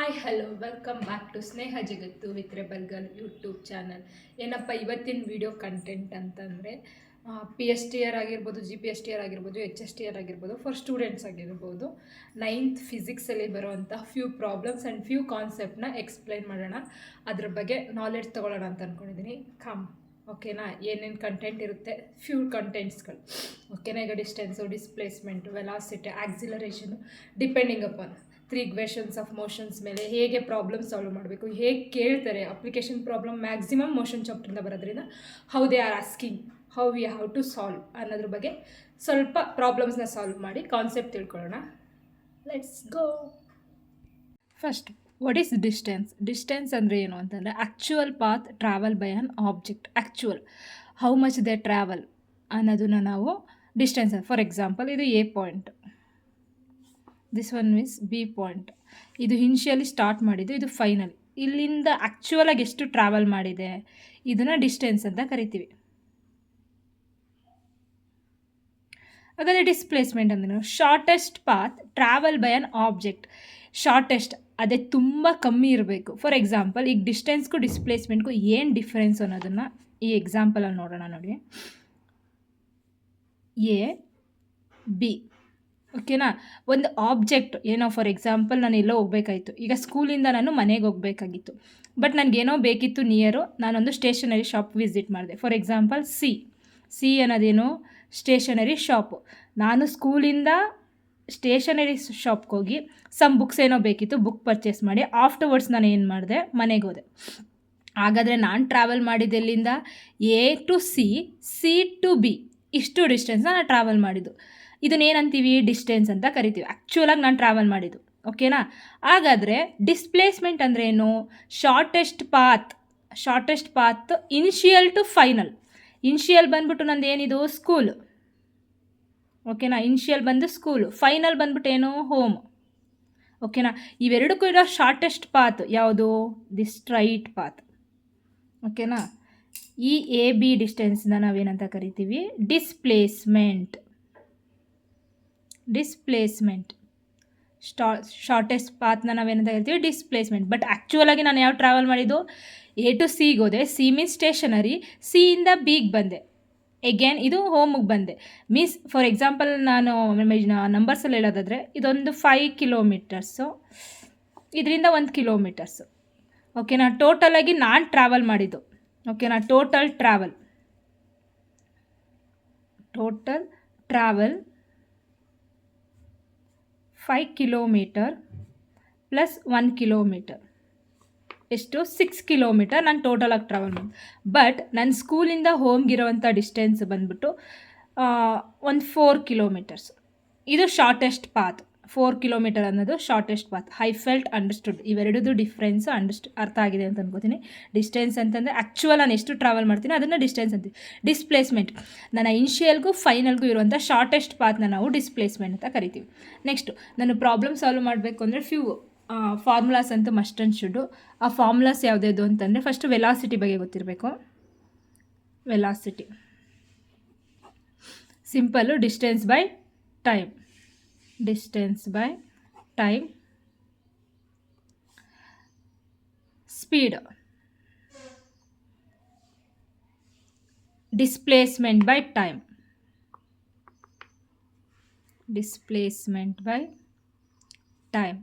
Hi hello welcome back to Sneha Jagattu with rebel girl YouTube channel. ಏನಪ್ಪ ಇವತ್ತಿನ video content ಅಂತಂದರೆ P S T R ಆಗಿರ್ಬೋದು, G P S T R ಆಗಿರ್ಬೋದು, H S T R ಆಗಿರ್ಬೋದು, for students ಆಗಿರ್ಬೋದು, 9th ಫಿಸಿಕ್ಸಲ್ಲಿ ಬರೋವಂಥ few problems and few ಕಾನ್ಸೆಪ್ಟನ್ನ ಎಕ್ಸ್ಪ್ಲೈನ್ ಮಾಡೋಣ. ಅದ್ರ ಬಗ್ಗೆ ನಾಲೆಡ್ಜ್ ತೊಗೊಳ್ಳೋಣ ಅಂತ ಅಂದ್ಕೊಂಡಿದ್ದೀನಿ. ಓಕೆನಾ? ಏನೇನು ಕಂಟೆಂಟ್ ಇರುತ್ತೆ, ಫ್ಯೂ ಕಂಟೆಂಟ್ಸ್ಗಳು. ಓಕೆನಾ? ಈಗ distance, displacement, velocity, acceleration, depending upon 3 equations of motions ಮೇಲೆ ಹೇಗೆ ಪ್ರಾಬ್ಲಮ್ ಸಾಲ್ವ್ ಮಾಡಬೇಕು, ಹೇಗೆ ಕೇಳ್ತಾರೆ, ಅಪ್ಲಿಕೇಶನ್ ಪ್ರಾಬ್ಲಮ್ ಮ್ಯಾಕ್ಸಿಮಮ್ ಮೋಷನ್ ಚಾಪ್ಟರಿಂದ ಬರೋದ್ರಿಂದ how they are asking, how we have to solve ಅನ್ನೋದ್ರ ಬಗ್ಗೆ ಸ್ವಲ್ಪ ಪ್ರಾಬ್ಲಮ್ಸ್ನ ಸಾಲ್ವ್ ಮಾಡಿ ಕಾನ್ಸೆಪ್ಟ್ ತಿಳ್ಕೊಳ್ಳೋಣ. Let's go. First, what is distance? Distance ಅಂದರೆ ಏನು ಅಂತಂದರೆ actual path travel by an object. Actual how much they travel ಅನ್ನೋದನ್ನು ನಾವು ಡಿಸ್ಟೆನ್ಸ್. ಫಾರ್ ಎಕ್ಸಾಂಪಲ್, ಇದು A point, this one means B point. ಇದು ಇನಿಷಿಯಲಿ ಸ್ಟಾರ್ಟ್ ಮಾಡಿದ್ದು, ಇದು ಫೈನಲ್. ಇಲ್ಲಿಂದ ಆ್ಯಕ್ಚುಯಲಾಗಿ ಎಷ್ಟು ಟ್ರಾವೆಲ್ ಮಾಡಿದೆ, ಇದನ್ನು ಡಿಸ್ಟೆನ್ಸ್ ಅಂತ ಕರಿತೀವಿ. ಹಾಗಾದರೆ ಡಿಸ್ಪ್ಲೇಸ್ಮೆಂಟ್ ಅಂದ್ರೆ shortest path travel by an object. Shortest ಅದೇ ತುಂಬ ಕಮ್ಮಿ ಇರಬೇಕು. ಫಾರ್ ಎಕ್ಸಾಂಪಲ್, ಈಗ ಡಿಸ್ಟೆನ್ಸ್ಗೂ ಡಿಸ್ಪ್ಲೇಸ್ಮೆಂಟ್ಗೂ ಏನು ಡಿಫ್ರೆನ್ಸ್ ಅನ್ನೋದನ್ನು ಈ ಎಕ್ಸಾಂಪಲಲ್ಲಿ ನೋಡೋಣ. ನೋಡಿ, ಎ ಬಿ. ಓಕೆನಾ? ಒಂದು ಆಬ್ಜೆಕ್ಟ್ ಏನೋ, ಫಾರ್ ಎಕ್ಸಾಂಪಲ್ ನಾನು ಎಲ್ಲೋ ಹೋಗಬೇಕಾಯಿತು, ಈಗ ಸ್ಕೂಲಿಂದ ನಾನು ಮನೆಗೆ ಹೋಗಬೇಕಾಗಿತ್ತು, ಬಟ್ ನನಗೇನೋ ಬೇಕಿತ್ತು ನಿಯರು, ನಾನೊಂದು ಸ್ಟೇಷನರಿ ಶಾಪ್ ವಿಸಿಟ್ ಮಾಡಿದೆ. ಫಾರ್ ಎಕ್ಸಾಂಪಲ್, ಸಿ ಅನ್ನೋದೇನು, ಸ್ಟೇಷನರಿ ಶಾಪು. ನಾನು ಸ್ಕೂಲಿಂದ ಸ್ಟೇಷನರಿ ಶಾಪ್ಗೆ ಹೋಗಿ ಸಮ್ ಬುಕ್ಸ್ ಏನೋ ಬೇಕಿತ್ತು, ಬುಕ್ ಪರ್ಚೇಸ್ ಮಾಡಿ ಆಫ್ಟರ್ವರ್ಡ್ಸ್ ನಾನು ಏನು ಮಾಡಿದೆ, ಮನೆಗೆ ಹೋದೆ. ಹಾಗಾದರೆ ನಾನು ಟ್ರಾವೆಲ್ ಮಾಡಿದ್ದೆಲ್ಲಿಂದ, A to C, C to B, ಇಷ್ಟು ಡಿಸ್ಟೆನ್ಸ್ನ ನಾನು ಟ್ರಾವೆಲ್ ಮಾಡಿದ್ದು. ಇದನ್ನೇನಂತೀವಿ, ಡಿಸ್ಟೆನ್ಸ್ ಅಂತ ಕರಿತೀವಿ. ಆ್ಯಕ್ಚುಲಾಗಿ ನಾನು ಟ್ರಾವೆಲ್ ಮಾಡಿದ್ದು. ಓಕೆನಾ? ಹಾಗಾದರೆ ಡಿಸ್ಪ್ಲೇಸ್ಮೆಂಟ್ ಅಂದರೆ ಏನು, shortest path initial to final. Initial ಬಂದ್ಬಿಟ್ಟು ನಂದು ಏನಿದು, ಸ್ಕೂಲು. ಓಕೆನಾ? ಇನಿಷಿಯಲ್ ಬಂದು ಸ್ಕೂಲು, ಫೈನಲ್ ಬಂದ್ಬಿಟ್ಟು ಏನು, ಹೋಮ್. ಓಕೆನಾ? ಇವೆರಡಕ್ಕೂ ಇರೋ ಶಾರ್ಟೆಸ್ಟ್ ಪಾತ್ ಯಾವುದು, ದಿ ಸ್ಟ್ರೈಟ್ ಪಾತ್. ಓಕೆನಾ? ಈ ಎ ಬಿ ಡಿಸ್ಟೆನ್ಸ್ನ ನಾವೇನಂತ ಕರಿತೀವಿ, ಡಿಸ್ಪ್ಲೇಸ್ಮೆಂಟ್. ಶಾರ್ಟೆಸ್ಟ್ ಪಾತ್ನ ನಾವೇನಂತ ಹೇಳ್ತೀವಿ, ಡಿಸ್ಪ್ಲೇಸ್ಮೆಂಟ್. ಬಟ್ ಆ್ಯಕ್ಚುಲಾಗಿ ನಾನು ಯಾವ ಟ್ರಾವೆಲ್ ಮಾಡಿದ್ದು, ಎ ಟು ಸಿಗೆ ಹೋದೆ, ಸಿ ಮೀನ್ಸ್ ಸ್ಟೇಷನರಿ, ಸಿಯಿಂದ ಬಿಗೆ ಬಂದೆ, ಎಗೇನ್ ಇದು ಹೋಮಿಗೆ ಬಂದೆ. ಮೀನ್ಸ್ ಫಾರ್ ಎಕ್ಸಾಂಪಲ್, ನಾನು ನಂಬರ್ಸಲ್ಲಿ ಹೇಳೋದಾದರೆ, ಇದೊಂದು 5 ಕಿಲೋಮೀಟರ್ಸು, ಇದರಿಂದ 1 ಕಿಲೋಮೀಟರ್ಸು. ಓಕೆನಾ? ಟೋಟಲಾಗಿ ನಾನು ಟ್ರಾವೆಲ್ ಮಾಡಿದ್ದು. ಓಕೆನಾ? Total travel 5 kilometre plus 1 kilometre, ಎಷ್ಟು, 6 ಕಿಲೋಮೀಟರ್ ನಾನು ಟೋಟಲಾಗಿ ಟ್ರಾವೆಲ್ ಮಾಡಿ. ಬಟ್ ನನ್ನ ಸ್ಕೂಲಿಂದ ಹೋಮ್ಗಿರೋವಂಥ ಡಿಸ್ಟೆನ್ಸ್ ಬಂದ್ಬಿಟ್ಟು ಒಂದು 4 ಕಿಲೋಮೀಟರ್ಸ್. ಇದು ಶಾರ್ಟೆಸ್ಟ್ ಪಾತ್. 4 ಕಿಲೋಮೀಟರ್ ಅನ್ನೋದು shortest path. I felt understood. ಇವೆರಡದು ಡಿಫ್ರೆನ್ಸ್ ಅರ್ಥ ಆಗಿದೆ ಅಂತ ಅನ್ಕೋತೀನಿ. ಡಿಸ್ಟೆನ್ಸ್ ಅಂತಂದರೆ ಆ್ಯಕ್ಚುಯಲ್ ನಾನು ಎಷ್ಟು ಟ್ರಾವೆಲ್ ಮಾಡ್ತೀನಿ ಅದನ್ನು ಡಿಸ್ಟೆನ್ಸ್ ಅಂತೀವಿ. ಡಿಸ್ಪ್ಲೇಸ್ಮೆಂಟ್ ನನ್ನ ಇನಿಷಿಯಲ್ಗೂ ಫೈನಲ್ಗೂ ಇರುವಂಥ ಶಾರ್ಟೆಸ್ಟ್ ಪಾತ್ನ ನಾವು ಡಿಸ್ಪ್ಲೇಸ್ಮೆಂಟ್ ಅಂತ ಕರಿತೀವಿ. ನೆಕ್ಸ್ಟು, ನಾನು ಪ್ರಾಬ್ಲಮ್ ಸಾಲ್ವ್ ಮಾಡಬೇಕು ಅಂದರೆ ಫ್ಯೂ ಫಾರ್ಮುಲಾಸ್ ಅಂತೂ ಮಸ್ಟ್ ಆ್ಯಂಡ್ ಶುಡ್ಡು. ಆ ಫಾರ್ಮುಲಾಸ್ ಯಾವುದ್ಯಾವುದು ಅಂತಂದರೆ, ಫಸ್ಟು ವೆಲಾಸಿಟಿ ಬಗ್ಗೆ ಗೊತ್ತಿರಬೇಕು. Velocity simple, distance by time. Speed, displacement by time.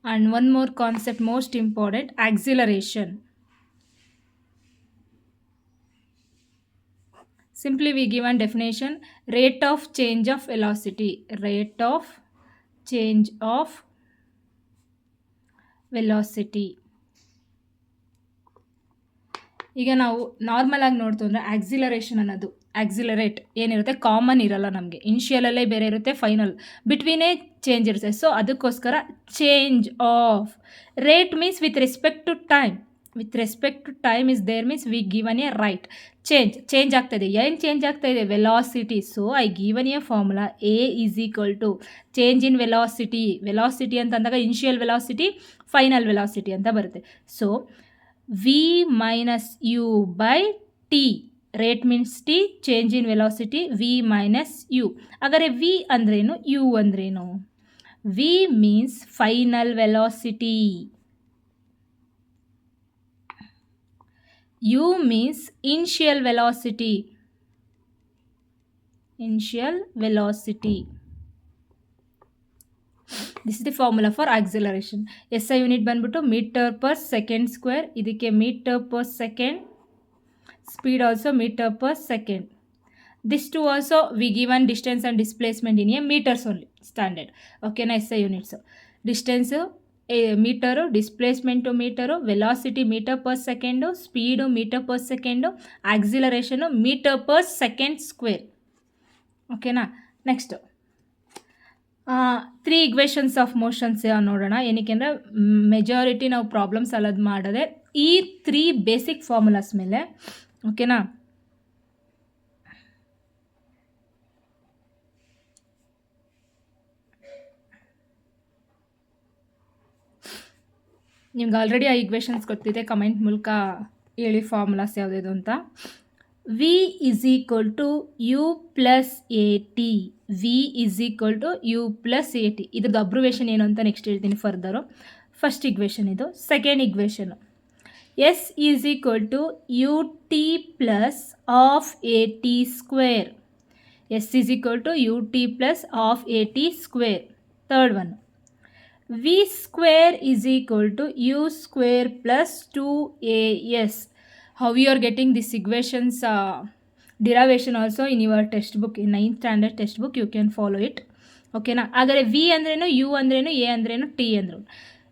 And one more concept, most important, acceleration. Simply we give one definition, rate of change of velocity. ಈಗ ನಾವು normal ಆಗಿ ನೋಡ್ತು ಅಂದರೆ acceleration ಅನ್ನೋದು, accelerate ಏನಿರುತ್ತೆ, common ಇರಲ್ಲ ನಮಗೆ. ಇನಿಷಿಯಲಲ್ಲೇ ಬೇರೆ ಇರುತ್ತೆ, ಫೈನಲ್ ಬಿಟ್ವೀನೇ ಚೇಂಜ್ ಇರುತ್ತೆ. ಸೊ ಅದಕ್ಕೋಸ್ಕರ change of rate means with respect to time is there means we given a right. Change ಆಗ್ತಾ ಇದೆ. ಏನು ಚೇಂಜ್ ಆಗ್ತಾ ಇದೆ, velocity. So I given a formula, a is equal to change in velocity ಅಂತ ಅಂದಾಗ initial velocity, final velocity ಅಂತ ಬರುತ್ತೆ. So v minus u by t. Rate means T, change in velocity v minus u. ಹಾಗಾದರೆ v ಅಂದ್ರೇನು, u ಅಂದ್ರೇನು, V means final velocity. U means initial velocity. Initial velocity. This is the formula for acceleration. SI unit ಬಂದ್ಬಿಟ್ಟು meter per second square. ಇದಕ್ಕೆ meter per second. Speed also meter per second. This two also we given distance and displacement in a meters only standard. Okay na SI units. Distance meter, displacement meter, velocity meter per second, speed meter per second, acceleration meter per second square. Okay na. Next 3 equations of motions ನೋಡೋಣ. ಏನಕ್ಕೆ ಅಂದರೆ majority ನಾವು problems ಅಲ್ಲದು ಮಾಡೋದೆ ಈ 3 basic formulas ಮೇಲೆ. ಓಕೆನಾ. ನಿಮ್ಗೆ already ಆ ಈಕ್ವೇಷನ್ಸ್ ಗೊತ್ತಿದೆ, ಕಮೆಂಟ್ ಮೂಲಕ ಹೇಳಿ ಫಾರ್ಮುಲಾಸ್ ಯಾವುದಿದು ಅಂತ. V is equal to U plus A T. V is equal to U plus A T. ಇದ್ರದ್ದು ಅಬ್ರಿವೇಷನ್ ಏನು ಅಂತ ನೆಕ್ಸ್ಟ್ ಹೇಳ್ತೀನಿ ಫರ್ದರು. ಫಸ್ಟ್ ಇಕ್ವೇಷನ್ ಇದು. Second equation S is equal to U T plus of A T square. S is equal to U T plus of A T square. Third one v square is equal to u square plus 2as. How you are getting this equations derivation also in your textbook, in 9th standard textbook you can follow it. Okay na. Agare v andrenu, u andrenu, a andrenu, t andrenu.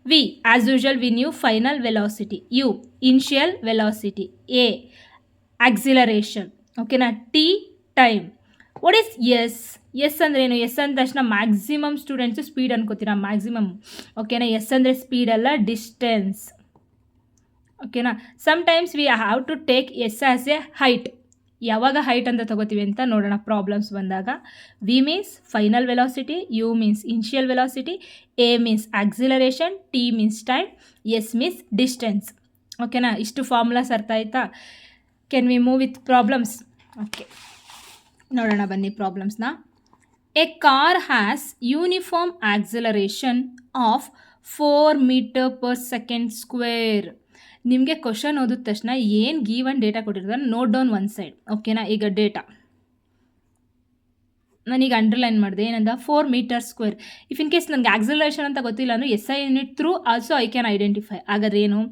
V as usual we knew final velocity, u initial velocity, a acceleration. Okay na. T time. What is s? S ಅಂದರೆ ಏನು? S ಅಂದ ತಕ್ಷಣ maximum students speed ಅನ್ಕೋತೀರಾ, maximum. ಓಕೆನಾ. S ಅಂದರೆ speed ಅಲ್ಲ, distance. ಓಕೆನಾ. Sometimes we have to take S as a height. ಯಾವಾಗ ಹೈಟ್ ಅಂತ ತಗೋತೀವಿ ಅಂತ ನೋಡೋಣ ಪ್ರಾಬ್ಲಮ್ಸ್ ಬಂದಾಗ. V means final velocity, U means initial velocity, A means acceleration, T means time, S means distance. ಓಕೆನಾ. ಇಷ್ಟು ಫಾರ್ಮುಲಾಸ್ ಅರ್ಥ ಆಯ್ತಾ? Can we move with problems? Okay, ನೋಡೋಣ ಬನ್ನಿ ಪ್ರಾಬ್ಲಮ್ಸ್ನ. A car has uniform acceleration of 4 meter per second square. ನಿಮಗೆ question ಓದಿದ ತಕ್ಷಣ ಏನು ಗೀವನ್ ಡೇಟಾ ಕೊಟ್ಟಿರ್ತಾರೆ ನೋಟ್ ಡೌನ್ ಒನ್ ಸೈಡ್. ಓಕೆನಾ. ಈಗ ಡೇಟಾ ನಾನೀಗ ಅಂಡರ್ಲೈನ್ ಮಾಡಿದೆ. ಏನಂದ 4 metre square. If in case ನನಗೆ ಆಕ್ಸಲರೇಷನ್ ಅಂತ ಗೊತ್ತಿಲ್ಲ ಅಂದರೆ S I unit through also I can identify. ಹಾಗಾದ್ರೆ ಏನು?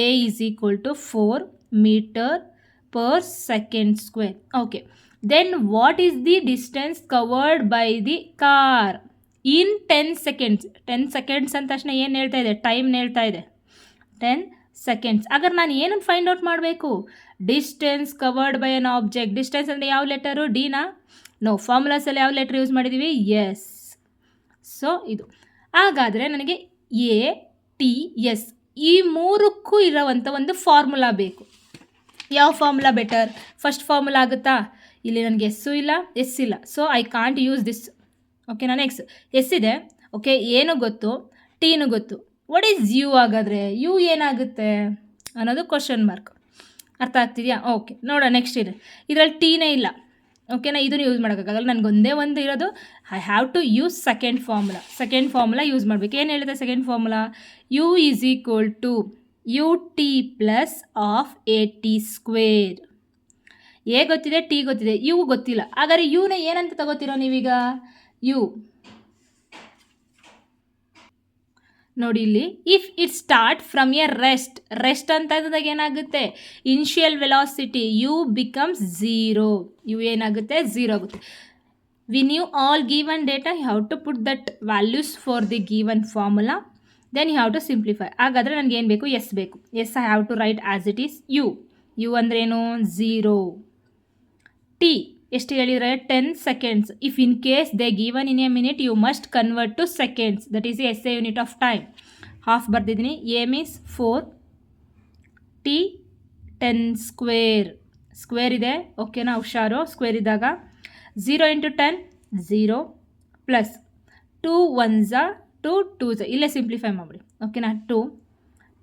A is equal to 4 metre per second square. Okay. Then what is the distance covered by the car in 10 seconds? 10 seconds ಅಂತ ತಕ್ಷಣ ಏನು ಹೇಳ್ತಾ ಇದೆ? ಟೈಮ್ ಹೇಳ್ತಾ ಇದೆ. 10 seconds. ಅಗರ್ ನಾನು ಏನನ್ನು ಫೈಂಡ್ ಔಟ್ ಮಾಡಬೇಕು? Distance covered by an object. Distance ಅಂದರೆ ಯಾವ ಲೆಟರು? ಡಿನಾ? ನೋ. ಫಾರ್ಮುಲಾಸಲ್ಲಿ ಯಾವ ಲೆಟರ್ ಯೂಸ್ ಮಾಡಿದ್ದೀವಿ? ಎಸ್. ಸೊ ಇದು. ಹಾಗಾದರೆ ನನಗೆ ಎ ಟಿ ಎಸ್ ಈ ಮೂರಕ್ಕೂ ಇರೋವಂಥ ಒಂದು ಫಾರ್ಮುಲಾ ಬೇಕು. ಯಾವ ಫಾರ್ಮುಲಾ ಬೆಟರ್? ಫಸ್ಟ್ ಫಾರ್ಮುಲಾ ಆಗುತ್ತಾ? ಇಲ್ಲಿ ನನಗೆ ಎಸ್ಸು ಇಲ್ಲ, ಎಸ್ ಇಲ್ಲ. So I can't use this. Okay. ನಾನು ಎಸ್ ಇದೆ. ಓಕೆ. ಏನು ಗೊತ್ತು, ಟೀನು ಗೊತ್ತು. What is U? ಹಾಗಾದರೆ ಯು ಏನಾಗುತ್ತೆ ಅನ್ನೋದು ಕ್ವಶನ್ ಮಾರ್ಕ್. ಅರ್ಥ ಆಗ್ತಿದೆಯಾ? ಓಕೆ, ನೋಡೋಣ. ನೆಕ್ಸ್ಟ್ ಇದೆ. ಇದರಲ್ಲಿ ಟೀನೇ ಇಲ್ಲ. ಓಕೆನಾ. ಇದನ್ನು ಯೂಸ್ ಮಾಡೋಕ್ಕಾಗಲ್ಲ. ನನಗೊಂದೇ ಒಂದು ಇರೋದು. I have to use second formula. Second formula use ಮಾಡಬೇಕು. ಏನು ಹೇಳಿದೆ second formula? U is equal to U T plus of A T square. A ಗೊತ್ತಿದೆ, ಟಿ ಗೊತ್ತಿದೆ, ಯು ಗೊತ್ತಿಲ್ಲ. ಹಾಗಾದ್ರೆ ಯುನ ಏನಂತ ತಗೋತೀರೋ ನೀವೀಗ? ಯು ನೋಡಿ ಇಲ್ಲಿ. If it start from a rest ಅಂತ ಇದ್ದಾಗ ಏನಾಗುತ್ತೆ? Initial velocity u becomes 0. U ಏನಾಗುತ್ತೆ? 0 ಆಗುತ್ತೆ. We knew all given data, you have to put that values for the given formula. Then you have to simplify. ಹಾಗಾದರೆ ನನಗೆ ಏನು ಬೇಕು? S ಬೇಕು. S I have to write as it is U. U ಅಂದ್ರೇನು? 0. T ಎಷ್ಟು ಹೇಳಿದರೆ? 10 seconds. If in case they given in a minute you must convert to seconds. That is S a unit of time. Half ಬರ್ದಿದ್ದೀನಿ. A means 4, T 10 square. Square ಇದೆ. ಓಕೆನಾ. ಹುಷಾರು. Square ಇದ್ದಾಗ 0 × 10 0 plus 2 1s 2 2s. ಇಲ್ಲೇ simplify ಮಾಡಿಬಿಡಿ. ಓಕೆನಾ. 2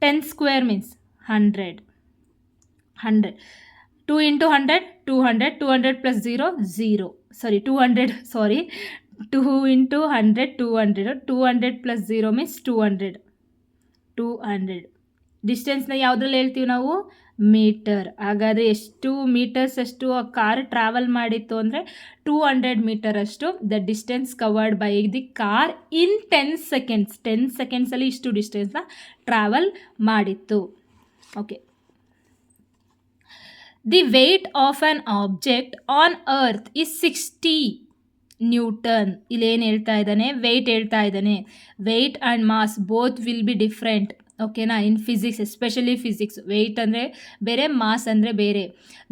10 square means 100. 100 2 × 100 200. 200 plus 0 0. Sorry 200. Sorry 2 into 100 200 200 plus 0 means 200 ಡಿಸ್ಟೆನ್ಸ್ನ ಯಾವುದ್ರಲ್ಲಿ ಹೇಳ್ತೀವಿ ನಾವು ಮೀಟರ್. ಹಾಗಾದರೆ ಎಷ್ಟು ಮೀಟರ್ಸ್ ಅಷ್ಟು ಆ ಕಾರ್ ಟ್ರಾವೆಲ್ ಮಾಡಿತ್ತು ಅಂದರೆ 200 ಮೀಟರ್ ಅಷ್ಟು the distance covered by the car in 10 ಸೆಕೆಂಡ್ಸಲ್ಲಿ ಇಷ್ಟು ಡಿಸ್ಟೆನ್ಸ್ನ ಟ್ರಾವೆಲ್ ಮಾಡಿತ್ತು. Okay. The weight of an object on earth is 60 newton. ಇಲ್ಲೇನು ಹೇಳ್ತಾ ಇದ್ದಾನೆ, ವೆಯ್ಟ್ ಹೇಳ್ತಾ ಇದ್ದಾನೆ. Weight and mass both will be different. ಓಕೆನಾ? In physics, especially physics, weight ಅಂದರೆ ಬೇರೆ, ಮಾಸ್ ಅಂದರೆ ಬೇರೆ.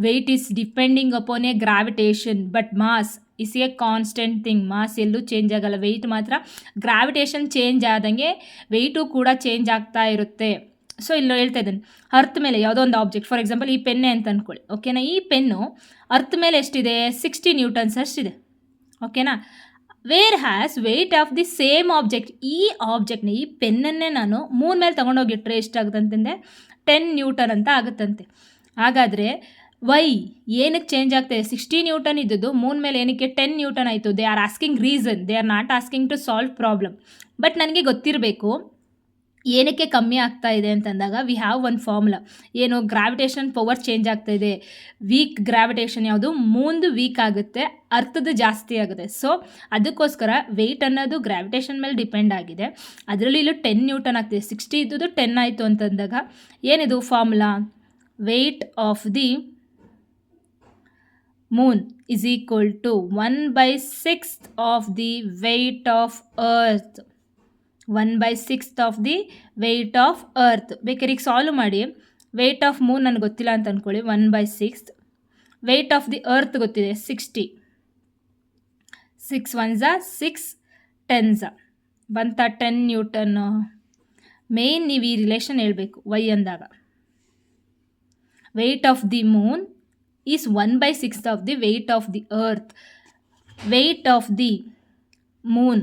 Weight is depending upon a gravitation, but mass is a constant thing. Mass ಎಲ್ಲೂ ಚೇಂಜ್ ಆಗಲ್ಲ. ವೆಯ್ಟ್ ಮಾತ್ರ ಗ್ರಾವಿಟೇಷನ್ ಚೇಂಜ್ ಆದಂಗೆ ವೆಯ್ಟು ಕೂಡ ಚೇಂಜ್ ಆಗ್ತಾ ಇರುತ್ತೆ. ಸೊ ಇಲ್ಲಿ ಹೇಳ್ತಾ ಇದ್ದಾನೆ, ಅರ್ತ್ ಮೇಲೆ ಯಾವುದೋ ಒಂದು ಆಬ್ಜೆಕ್ಟ್, ಫಾರ್ ಎಕ್ಸಾಂಪಲ್ ಈ ಪೆನ್ನೆ ಅಂತ ಅಂದ್ಕೊಳ್ಳಿ. ಓಕೆನಾ? ಈ ಪೆನ್ನು ಅರ್ತ್ ಮೇಲೆ ಎಷ್ಟಿದೆ, 60 ನ್ಯೂಟನ್ಸ್ ಅಷ್ಟಿದೆ. ಓಕೆನಾ? Where has weight of the same object. ಈ ಆಬ್ಜೆಕ್ಟ್ನ, ಈ ಪೆನ್ನನ್ನೇ ನಾನು ಮೂನ್ ಮೇಲೆ ತೊಗೊಂಡೋಗಿಟ್ರೆ ಎಷ್ಟಾಗುತ್ತಂತಂದರೆ 10 ನ್ಯೂಟನ್ ಅಂತ ಆಗುತ್ತಂತೆ. ಹಾಗಾದರೆ ವೈ ಏನಕ್ಕೆ ಚೇಂಜ್ ಆಗ್ತಾಯಿದೆ? 60 ನ್ಯೂಟನ್ ಇದ್ದದ್ದು ಮೂನ್ ಮೇಲೆ ಏನಕ್ಕೆ 10 ನ್ಯೂಟನ್ ಆಯಿತು? They are asking reason, they are not asking to solve problem. But ನನಗೆ ಗೊತ್ತಿರಬೇಕು ಏನಕ್ಕೆ ಕಮ್ಮಿ ಆಗ್ತಾ ಇದೆ ಅಂತಂದಾಗ ವಿ ಹ್ಯಾವ್ ಒನ್ ಫಾರ್ಮುಲಾ. ಏನು? ಗ್ರಾವಿಟೇಷನ್ ಪವರ್ ಚೇಂಜ್ ಆಗ್ತಾ ಇದೆ. ವೀಕ್ ಗ್ರಾವಿಟೇಷನ್ ಯಾವುದು? ಮೂನ್ದು ವೀಕ್ ಆಗುತ್ತೆ, ಅರ್ಥದ್ದು ಜಾಸ್ತಿ ಆಗುತ್ತೆ. ಸೊ ಅದಕ್ಕೋಸ್ಕರ ವೆಯ್ಟ್ ಅನ್ನೋದು ಗ್ರಾವಿಟೇಷನ್ ಮೇಲೆ ಡಿಪೆಂಡ್ ಆಗಿದೆ. ಅದರಲ್ಲಿ ಇಲ್ಲೂ 10 ನ್ಯೂಟನ್ ಆಗ್ತಿದೆ. 60 ಇದ್ದದ್ದು 10 ಆಯಿತು ಅಂತಂದಾಗ ಏನಿದು formula? Weight of the moon is equal to 1/6 of the weight of earth. 1/6 of the weight of earth. ಬೇಕಾದ್ರೆ ಈಗ ಸಾಲ್ವ್ ಮಾಡಿ. ವೆಯ್ಟ್ ಆಫ್ ಮೂನ್ ನನಗೆ ಗೊತ್ತಿಲ್ಲ ಅಂತ ಅಂದ್ಕೊಳ್ಳಿ, 1/6. ವೆಯ್ಟ್ ಆಫ್ ದಿ ಅರ್ತ್ ಗೊತ್ತಿದೆ, 60. 6 1s 6 10s ಬಂತ 10 ನ್ಯೂಟನ್. ಮೇನ್ ನೀವು ಈ ರಿಲೇಷನ್ ಹೇಳಬೇಕು ವೈ ಅಂದಾಗ. Weight of the moon is 1/6 of the weight of the earth. Weight of the moon,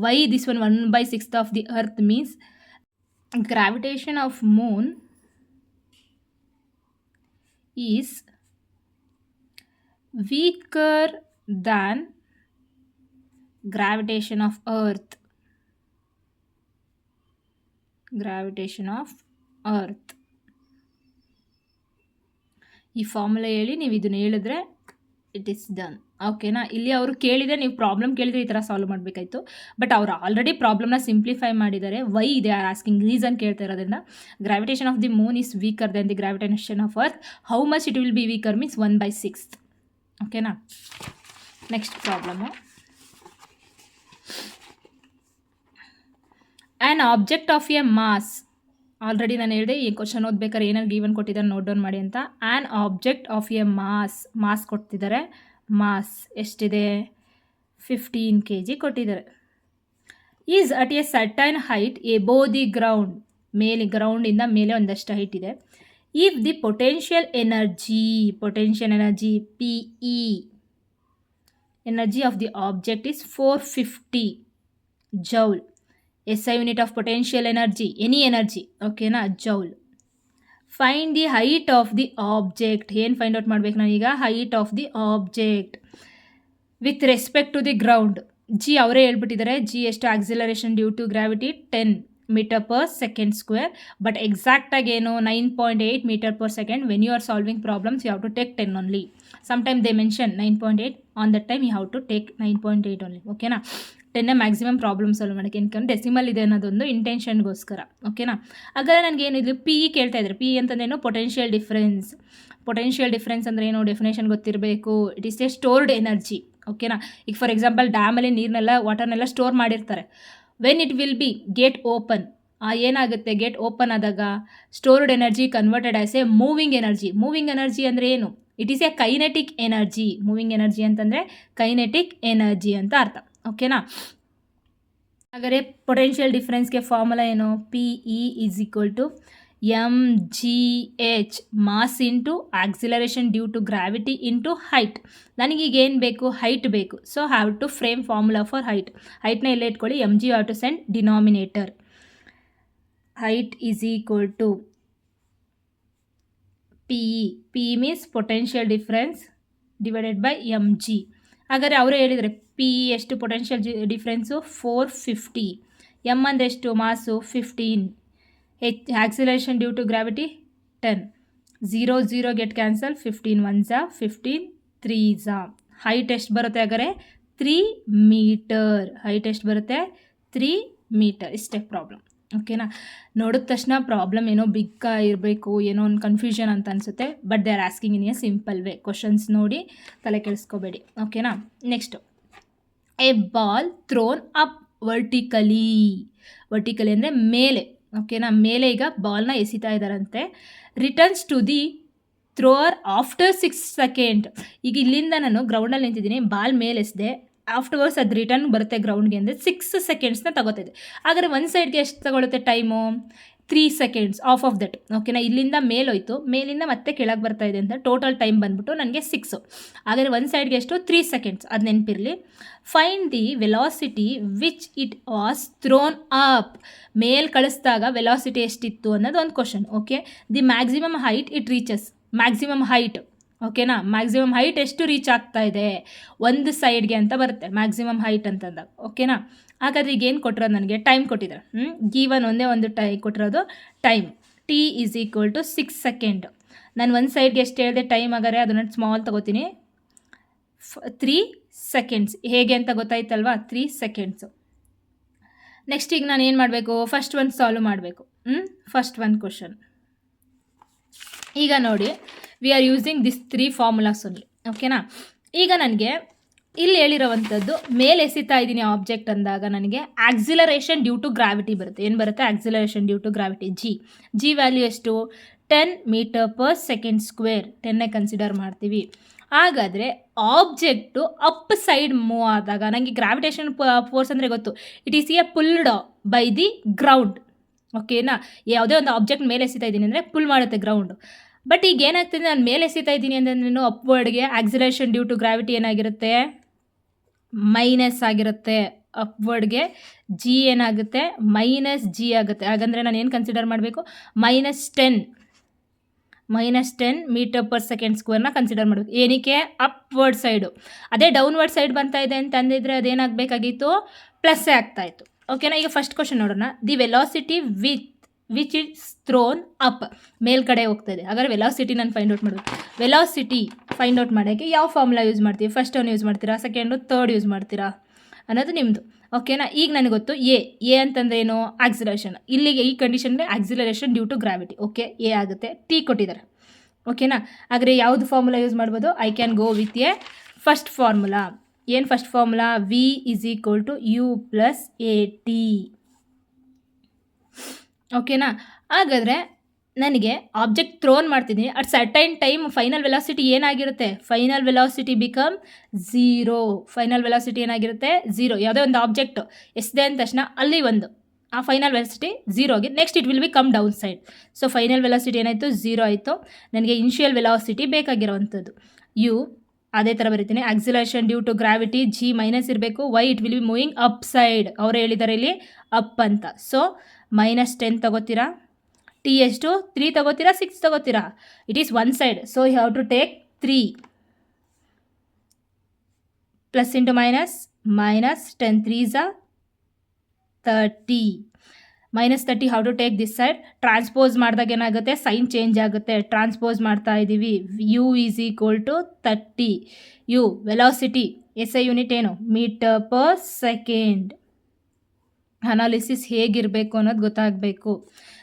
why this one 1/6 of the earth means gravitation of moon is weaker than gravitation of earth. Gravitation of earth. ಈ formula ಹೇಳಿ ನೀವು ಇದನ್ನು ಹೇಳಿದ್ರೆ it is done. ಓಕೆನಾ? ಇಲ್ಲಿ ಅವರು ಕೇಳಿದರೆ, ನೀವು ಪ್ರಾಬ್ಲಮ್ ಕೇಳಿದರೆ ಈ ಥರ ಸಾಲ್ವ್ ಮಾಡಬೇಕಾಯ್ತು. ಬಟ್ ಅವರು ಆಲ್ರೆಡಿ ಪ್ರಾಬ್ಲಮ್ನ ಸಿಂಪ್ಲಿಫೈ ಮಾಡಿದ್ದಾರೆ. ವೈ ಇದೆ ಆರ್ ಆಸ್ಕಿಂಗ್ ರೀಸನ್ ಕೇಳ್ತಾ ಇರೋದ್ರಿಂದ. Gravitation of the moon is weaker than the gravitation of earth. How much it will be weaker means 1/6. ಓಕೆನಾ? Next problem. An object of a mass. Already ನಾನು ಹೇಳಿದೆ ಈ question ಓದ್ಬೇಕಾದ್ರೆ ಏನಾದ್ರು given ಕೊಟ್ಟಿದ್ದಾರೆ note down ಮಾಡಿ ಅಂತ. An object of a mass ಕೊಡ್ತಿದ್ದಾರೆ. Mass ಎಷ್ಟಿದೆ? 15 kg ಕೊಟ್ಟಿದ್ದಾರೆ. Is at a certain height above the ground. ಮೇಲೆ, ಗ್ರೌಂಡಿಂದ ಮೇಲೆ ಒಂದಷ್ಟು ಹೈಟ್ ಇದೆ. If the potential energy P E, energy of the object is 450 joule. SI unit of potential energy, any energy. ಓಕೆನಾ? Joule. Find the height of the object. ಏನು find out ಮಾಡಬೇಕು ನಾನೀಗ? Height of the object with respect to the ground. G ಅವರೇ ಹೇಳ್ಬಿಟ್ಟಿದ್ದಾರೆ. G ಎಷ್ಟು? Acceleration due to gravity 10 m/s². But ಎಕ್ಸಾಕ್ಟಾಗಿ ಏನು? 9.8 m/s. When you are solving problems you have to take 10 only. Sometime they mention 9.8. On that time you have to take 9.8 only. ಓಕೆನಾ? 10 maximum problem solve ಮಾಡೋಕ್ಕೆ. ಏನಕ್ಕೆ? Decimal ಇದೆ ಅನ್ನೋದೊಂದು ಇಂಟೆನ್ಷನ್ಗೋಸ್ಕರ. ಓಕೆನಾ? ಹಾಗಾದರೆ ನನಗೆ ಏನಿದ್ರು ಪಿ ಇ ಕೇಳ್ತಾ ಇದ್ದಾರೆ. ಪಿ ಅಂತಂದೇನು? Potential difference. ಪೊಟೆನ್ಷಿಯಲ್ ಡಿಫ್ರೆನ್ಸ್ ಅಂದರೆ ಏನು? ಡೆಫಿನೇಷನ್ ಗೊತ್ತಿರಬೇಕು. It is a stored energy. ಓಕೆನಾ? ಈಗ ಫಾರ್ ಎಕ್ಸಾಂಪಲ್ ಡ್ಯಾಮಲ್ಲಿ ನೀರನ್ನೆಲ್ಲ, ವಾಟರ್ನೆಲ್ಲ ಸ್ಟೋರ್ ಮಾಡಿರ್ತಾರೆ. When it will be gate open, ಏನಾಗುತ್ತೆ? ಗೆಟ್ ಓಪನ್ ಆದಾಗ stored energy converted as a moving energy. Moving energy ಅಂದರೆ ಏನು? It is a kinetic energy. Moving energy ಅಂತಂದರೆ ಕೈನೆಟಿಕ್ ಎನರ್ಜಿ ಅಂತ ಅರ್ಥ. ಓಕೆನಾ? ಹಾಗಾದರೆ ಪೊಟೆನ್ಷಿಯಲ್ ಡಿಫ್ರೆನ್ಸ್ಗೆ ಫಾರ್ಮುಲಾ ಏನು? P E is equal to mgh, mass into acceleration due to gravity into height. ನನಗೀಗ ಏನು ಬೇಕು? ಹೈಟ್ ಬೇಕು. So have to frame formula for height. ಹೈಟ್ನ ಇಲ್ಲೇ ಇಟ್ಕೊಳ್ಳಿ. mg have to send denominator. Height is equal to P E. P E means potential difference divided by mg. ಹಾಗಾದರೆ ಅವರೇ ಹೇಳಿದರೆ ಪಿ ಎಷ್ಟು ಪೊಟೆನ್ಷಿಯಲ್ ಡಿಫ್ರೆನ್ಸು 450, ಎಮ್ ಅಂದರೆ ಎಷ್ಟು mass 15, acceleration due to gravity 10, 0 0 get cancel, 15 1 15 3 height ಎಷ್ಟು ಬರುತ್ತೆ ಹಾಗಾದರೆ 3 metre, height ಎಷ್ಟು ಬರುತ್ತೆ 3 ಮೀಟರ್. ಇಷ್ಟೇ ಪ್ರಾಬ್ಲಮ್. ಓಕೆನಾ, ನೋಡಿದ ತಕ್ಷಣ ಪ್ರಾಬ್ಲಮ್ ಏನೋ ಬಿಗ್ಗ ಇರಬೇಕು, ಏನೋ ಒಂದು ಕನ್ಫ್ಯೂಷನ್ ಅಂತ ಅನಿಸುತ್ತೆ, but they are asking in a simple way. Questions ನೋಡಿ ತಲೆ ಕೆಡಿಸ್ಕೋಬೇಡಿ. ಓಕೆನಾ, next a ball thrown up vertically ಅಂದರೆ ಮೇಲೆ. ಓಕೆನಾ, ಮೇಲೆ ಈಗ ಬಾಲ್ನ ಎಸಿತಾ ಇದ್ದಾರಂತೆ. Returns to the thrower after 6 second. ಈಗ ಇಲ್ಲಿಂದ ನಾನು ಗ್ರೌಂಡಲ್ಲಿ ನಿಂತಿದ್ದೀನಿ, ಬಾಲ್ ಮೇಲೆ ಎಸೆದೆ, ಆಫ್ಟರ್ವರ್ಸ್ ಅದು ರಿಟರ್ನ್ ಬರುತ್ತೆ ಗ್ರೌಂಡ್ಗೆ ಅಂದರೆ 6 ಸೆಕೆಂಡ್ಸ್ನ ತಗೋತಿದೆ. ಹಾಗಾದರೆ ಒಂದು ಸೈಡ್ಗೆ ಎಷ್ಟು ತಗೊಳುತ್ತೆ ಟೈಮು 3 ಸೆಕೆಂಡ್ಸ್ ಆಫ್ ದಟ್. ಓಕೆನಾ, ಇಲ್ಲಿಂದ ಮೇಲೋಯ್ತು, ಮೇಲಿಂದ ಮತ್ತೆ ಕೆಳಗೆ ಬರ್ತಾ ಇದೆ ಅಂತ ಟೋಟಲ್ ಟೈಮ್ ಬಂದ್ಬಿಟ್ಟು ನನಗೆ 6. ಹಾಗಾದರೆ ಒಂದು ಸೈಡ್ಗೆ ಎಷ್ಟು 3 ಸೆಕೆಂಡ್ಸ್, ಅದು ನೆನಪಿರಲಿ. Find the velocity which it was thrown up. ಮೇಲ್ ಕಳಿಸಿದಾಗ ವೆಲಾಸಿಟಿ ಎಷ್ಟಿತ್ತು ಅನ್ನೋದು ಒಂದು question. Okay, the maximum height it reaches, maximum height. ಓಕೆನಾ, ಮ್ಯಾಕ್ಸಿಮಮ್ ಹೈಟ್ ಎಷ್ಟು ರೀಚ್ ಆಗ್ತಾ ಇದೆ ಒಂದು ಸೈಡ್ಗೆ ಅಂತ ಬರುತ್ತೆ ಮ್ಯಾಕ್ಸಿಮಮ್ ಹೈಟ್ ಅಂತಂದಾಗ. ಓಕೆನಾ, ಹಾಗಾದ್ರೆ ಈಗ ಏನು ಕೊಟ್ಟಿರೋದು ನನಗೆ ಟೈಮ್ ಕೊಟ್ಟಿದ್ದಾರೆ. ಗೀವನ್ ಒಂದೇ ಒಂದು ಕೊಟ್ಟಿರೋದು time t is equal to 6 second. ನಾನು ಒಂದು ಸೈಡ್ಗೆ ಎಷ್ಟು ಹೇಳಿದೆ ಟೈಮ್, ಹಾಗಾದರೆ ಅದನ್ನು ಸ್ಮಾಲ್ ತಗೋತೀನಿ, 3 ಸೆಕೆಂಡ್ಸ್. ಹೇಗೆ ಅಂತ ಗೊತ್ತಾಯ್ತಲ್ವಾ, 3 ಸೆಕೆಂಡ್ಸು. ನೆಕ್ಸ್ಟ್ ಈಗ ನಾನು ಏನು ಮಾಡಬೇಕು, ಫಸ್ಟ್ ಒಂದು ಸಾಲ್ವ್ ಮಾಡಬೇಕು. ಫಸ್ಟ್ ಒಂದು ಕ್ವಶನ್ ಈಗ ನೋಡಿ, we are using this 3 formulas only. ಓಕೆನಾ, ಈಗ ನನಗೆ ಇಲ್ಲಿ ಹೇಳಿರೋವಂಥದ್ದು ಮೇಲೆ ಎಸಿತಾ ಇದ್ದೀನಿ ಆಬ್ಜೆಕ್ಟ್ ಅಂದಾಗ ನನಗೆ ಆಕ್ಸಿಲರೇಷನ್ ಡ್ಯೂ ಟು ಗ್ರಾವಿಟಿ ಬರುತ್ತೆ. ಏನು ಬರುತ್ತೆ, acceleration due to gravity g value ಎಷ್ಟು 10 metre per second square, 10 consider ಮಾಡ್ತೀವಿ. ಹಾಗಾದರೆ ಆಬ್ಜೆಕ್ಟು ಅಪ್ ಸೈಡ್ ಮೂವ್ ಆದಾಗ ನನಗೆ ಗ್ರಾವಿಟೇಷನ್ ಫೋರ್ಸ್ ಅಂದರೆ ಗೊತ್ತು, it is A pulled by the ground. ಓಕೆನಾ, ಯಾವುದೇ ಒಂದು ಆಬ್ಜೆಕ್ಟ್ ಮೇಲೆ ಎಸಿತಾ ಇದ್ದೀನಿ ಅಂದರೆ ಪುಲ್ ಮಾಡುತ್ತೆ ಗ್ರೌಂಡು. ಬಟ್ ಈಗ ಏನಾಗ್ತದೆ, ನಾನು ಮೇಲೆ ಎಸಿತಾ ಇದ್ದೀನಿ ಅಂದರೆ ನಾನು ಅಪ್ವರ್ಡ್ಗೆ ಆಕ್ಸಿಲರೇಷನ್ ಡ್ಯೂ ಟು ಗ್ರಾವಿಟಿ ಏನಾಗಿರುತ್ತೆ ಮೈನಸ್ ಆಗಿರುತ್ತೆ. ಅಪ್ವರ್ಡ್ಗೆ ಜಿ ಏನಾಗುತ್ತೆ -g ಆಗುತ್ತೆ. ಹಾಗಂದರೆ ನಾನು ಏನು ಕನ್ಸಿಡರ್ ಮಾಡಬೇಕು, -10 ಮೀಟರ್ ಪರ್ ಸೆಕೆಂಡ್ ಸ್ಕ್ವೇರ್ನ ಕನ್ಸಿಡರ್ ಮಾಡಬೇಕು. ಏನಕ್ಕೆ, ಅಪ್ವರ್ಡ್ ಸೈಡು. ಅದೇ ಡೌನ್ವರ್ಡ್ ಸೈಡ್ ಬರ್ತಾ ಇದೆ ಅಂತ ಅಂದಿದ್ರೆ ಅದೇನಾಗಬೇಕಾಗಿತ್ತು, ಪ್ಲಸ್ಸೇ ಆಗ್ತಾಯಿತ್ತು. ಓಕೆನಾ, ಈಗ ಫಸ್ಟ್ ಕ್ವಶನ್ ನೋಡೋಣ. The velocity which it's throne up, ಮೇಲ್ಗಡೆ ಹೋಗ್ತಾ ಇದೆ. ಹಾಗಾದ್ರೆ ವೆಲಾಸಿಟಿ ನಾನು ಫೈಂಡ್ ಔಟ್ ಮಾಡಬೇಕು. ವೆಲಾಸಿಟಿ ಫೈಂಡ್ ಔಟ್ ಮಾಡೋಕ್ಕೆ ಯಾವ ಫಾರ್ಮುಲಾ ಯೂಸ್ ಮಾಡ್ತೀವಿ, ಫಸ್ಟ್ ಒನ್ ಯೂಸ್ ಮಾಡ್ತೀರಾ, ಸೆಕೆಂಡು ಥರ್ಡ್ ಯೂಸ್ ಮಾಡ್ತೀರಾ ಅನ್ನೋದು ನಿಮ್ಮದು. ಓಕೆನಾ, ಈಗ ನನಗೆ ಗೊತ್ತು ಎ ಅಂತಂದ್ರೆ ಏನು, ಆಕ್ಸಿಲರೇಷನ್. ಇಲ್ಲಿಗೆ ಈ ಕಂಡೀಷನ್ಗೆ acceleration due to gravity. Okay, A ಆಗುತ್ತೆ. ಟಿ ಕೊಟ್ಟಿದ್ದಾರೆ. ಓಕೆನಾ, ಹಾಗಾದರೆ ಯಾವುದು ಫಾರ್ಮುಲಾ ಯೂಸ್ ಮಾಡ್ಬೋದು, I can go with a first formula. ಏನು first formula, V is equal to U plus A T. ಓಕೆನಾ, ಹಾಗಾದರೆ ನನಗೆ ಆಬ್ಜೆಕ್ಟ್ ಥ್ರೋನ್ ಮಾಡ್ತಿದ್ದೀನಿ, at certain time final velocity ಏನಾಗಿರುತ್ತೆ, final velocity become 0. Final velocity ಏನಾಗಿರುತ್ತೆ 0. ಯಾವುದೇ ಒಂದು ಆಬ್ಜೆಕ್ಟ್ ಎಸ್ದೆ ಅಂದ ತಕ್ಷಣ ಅಲ್ಲಿ ಒಂದು ಆ ಫೈನಲ್ ವೆಲಾಸಿಟಿ 0ಗೆ, next it will B come down side. So final velocity ಏನಾಯಿತು 0 ಆಯಿತು. ನನಗೆ ಇನಿಷಿಯಲ್ ವೆಲಾಸಿಟಿ ಬೇಕಾಗಿರೋವಂಥದ್ದು ಯು, ಅದೇ ಥರ ಬರೀತೀನಿ. Acceleration due to gravity G minus ಇರಬೇಕು, why it will be moving up side. ಅವರು ಹೇಳಿದ್ದಾರೆ ಇಲ್ಲಿ ಅಪ್ ಅಂತ. ಸೊ -10 ತಗೋತೀರಾ, ಟಿ ಎಷ್ಟು 3 ತಗೋತೀರಾ 6 ತಗೋತೀರಾ, it is one side. So you have to take 3 plus into minus, -10 3s 30, -30 how to take this side. Transpose ಮಾಡಿದಾಗ ಏನಾಗುತ್ತೆ, ಸೈನ್ ಚೇಂಜ್ ಆಗುತ್ತೆ. ಟ್ರಾನ್ಸ್ಪೋಸ್ ಮಾಡ್ತಾ ಇದ್ದೀವಿ. U is equal to 30. U velocity S I unit ಏನು, metre per second. Analysis ಹೇಗಿರಬೇಕು ಅನ್ನೋದು ಗೊತ್ತಾಗಬೇಕು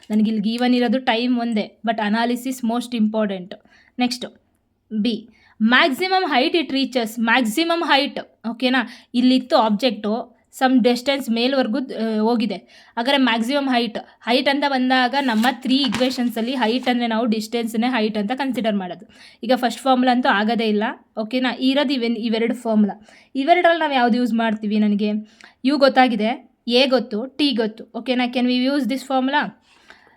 ನನಗಿಲ್ಲಿ. ಗೀವನ್ ಇರೋದು ಟೈಮ್ ಒಂದೇ, but analysis most important. Next B, maximum height it reaches. Maximum height, ಓಕೆನಾ, ಇಲ್ಲಿತ್ತು ಆಬ್ಜೆಕ್ಟು ಸಮ್ ಡಿಸ್ಟೆನ್ಸ್ ಮೇಲ್ವರೆಗೂ ಹೋಗಿದೆ. ಹಾಗಾದರೆ ಮ್ಯಾಕ್ಸಿಮಮ್ ಹೈಟ್ ಅಂತ ಬಂದಾಗ ನಮ್ಮ 3 ಇಕ್ವೇಷನ್ಸಲ್ಲಿ ಹೈಟ್ ಅಂದರೆ ನಾವು ಡಿಸ್ಟೆನ್ಸ್ನೇ ಹೈಟ್ ಅಂತ ಕನ್ಸಿಡರ್ ಮಾಡೋದು. ಈಗ ಫಸ್ಟ್ ಫಾರ್ಮುಲಾ ಅಂತೂ ಆಗೋದೇ ಇಲ್ಲ. ಓಕೆನಾ, ಇರೋದು ಇವೆರಡು ಫಾರ್ಮುಲಾ. ಇವೆರಡರಲ್ಲಿ ನಾವು ಯಾವುದು ಯೂಸ್ ಮಾಡ್ತೀವಿ, ನನಗೆ ಯು ಗೊತ್ತಾಗಿದೆ, ಎ ಗೊತ್ತು, ಟಿ ಗೊತ್ತು. ಓಕೆನಾ, can we use this formula,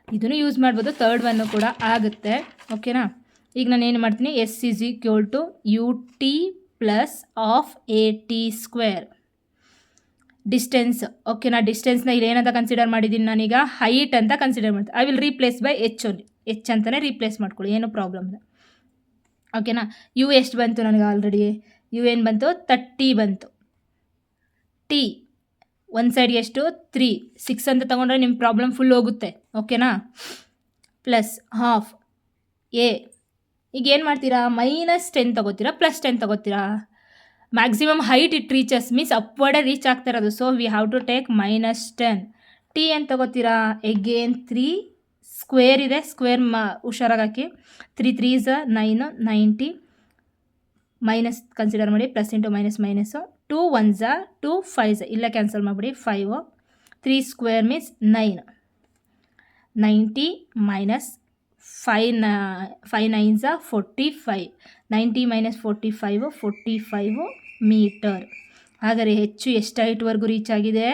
ಇದನ್ನು ಯೂಸ್ ಮಾಡ್ಬೋದು. ಥರ್ಡ್ ಒನ್ನು ಕೂಡ ಆಗುತ್ತೆ. ಓಕೆನಾ, ಈಗ ನಾನು ಏನು ಮಾಡ್ತೀನಿ, s is equal to U T plus of A T square. Distance, ಓಕೆನಾ, ಡಿಸ್ಟೆನ್ಸ್ನ ಇಲ್ಲಿ ಏನಂತ ಕನ್ಸಿಡರ್ ಮಾಡಿದ್ದೀನಿ ನಾನೀಗ, ಹೈಟ್ ಅಂತ ಕನ್ಸಿಡರ್ ಮಾಡ್ತೀನಿ. I will replace by H only, H ಅಂತಲೇ ರೀಪ್ಲೇಸ್ ಮಾಡ್ಕೊಳ್ಳಿ, ಏನು ಪ್ರಾಬ್ಲಮ್ ಇಲ್ಲ. ಓಕೆನಾ, ಯು ಎಷ್ಟು ಬಂತು ನನಗೆ ಆಲ್ರೆಡಿ, ಯು ಏನು ಬಂತು 30 ಬಂತು. 40 ಒಂದು ಸೈಡ್ಗೆ ಎಷ್ಟು 3 6 ಅಂತ ತೊಗೊಂಡ್ರೆ ನಿಮ್ಮ ಪ್ರಾಬ್ಲಮ್ ಫುಲ್ ಹೋಗುತ್ತೆ. ಓಕೆನಾ? Plus half A. ಈಗ ಏನು ಮಾಡ್ತೀರಾ, -10 ತೊಗೋತೀರಾ +10 ತೊಗೋತೀರಾ? Maximum height it reaches means ಅಪ್ವರ್ಡೇ ರೀಚ್ ಆಗ್ತಾ ಇರೋದು. So we have to take -10. T ಏನು ತೊಗೋತೀರಾ? ಎಗೇನ್ 3 ಸ್ಕ್ವೇರ್ ಇದೆ, ಸ್ಕ್ವೇರ್ ಹುಷಾರಾಗಿ ಹಾಕಿ. 3 3s 9 90 ಮೈನಸ್ ಕನ್ಸಿಡರ್ ಮಾಡಿ, plus into minus. 2 1s 2 5s ಇಲ್ಲ ಕ್ಯಾನ್ಸಲ್ ಮಾಡಿಬಿಡಿ. 5 3 square means 9 90 minus 5 9s 45 90 minus 45 metre. ಹಾಗಾದರೆ ಹೆಚ್ಚು ಎಷ್ಟು ಹೈಟ್ವರೆಗೂ ರೀಚ್ ಆಗಿದೆ?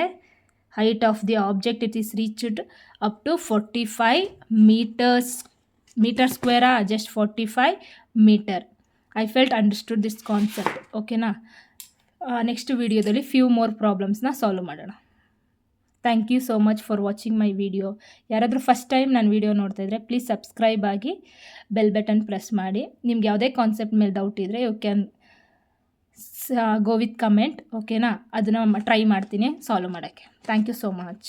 Height of the object it is reached up to 45 metres. Metre ಸ್ಕ್ವೇರಾ? Just 45 metre. I felt understood this concept. ಓಕೆನಾ? Next ವಿಡಿಯೋದಲ್ಲಿ ಫ್ಯೂ ಮೋರ್ ಪ್ರಾಬ್ಲಮ್ಸ್ನ ಸಾಲ್ವ್ ಮಾಡೋಣ. Thank you so much for watching my video. ಯಾರಾದರೂ first time ನಾನು video ನೋಡ್ತಾ ಇದ್ದರೆ please subscribe ಆಗಿ ಬೆಲ್ ಬಟನ್ ಪ್ರೆಸ್ ಮಾಡಿ. ನಿಮ್ಗೆ ಯಾವುದೇ ಕಾನ್ಸೆಪ್ಟ್ ಮೇಲೆ ಡೌಟ್ ಇದ್ದರೆ you can go with comment. ಓಕೆನಾ? ಅದನ್ನು ಟ್ರೈ ಮಾಡ್ತೀನಿ ಸಾಲ್ವ್ ಮಾಡೋಕ್ಕೆ. Thank you so much.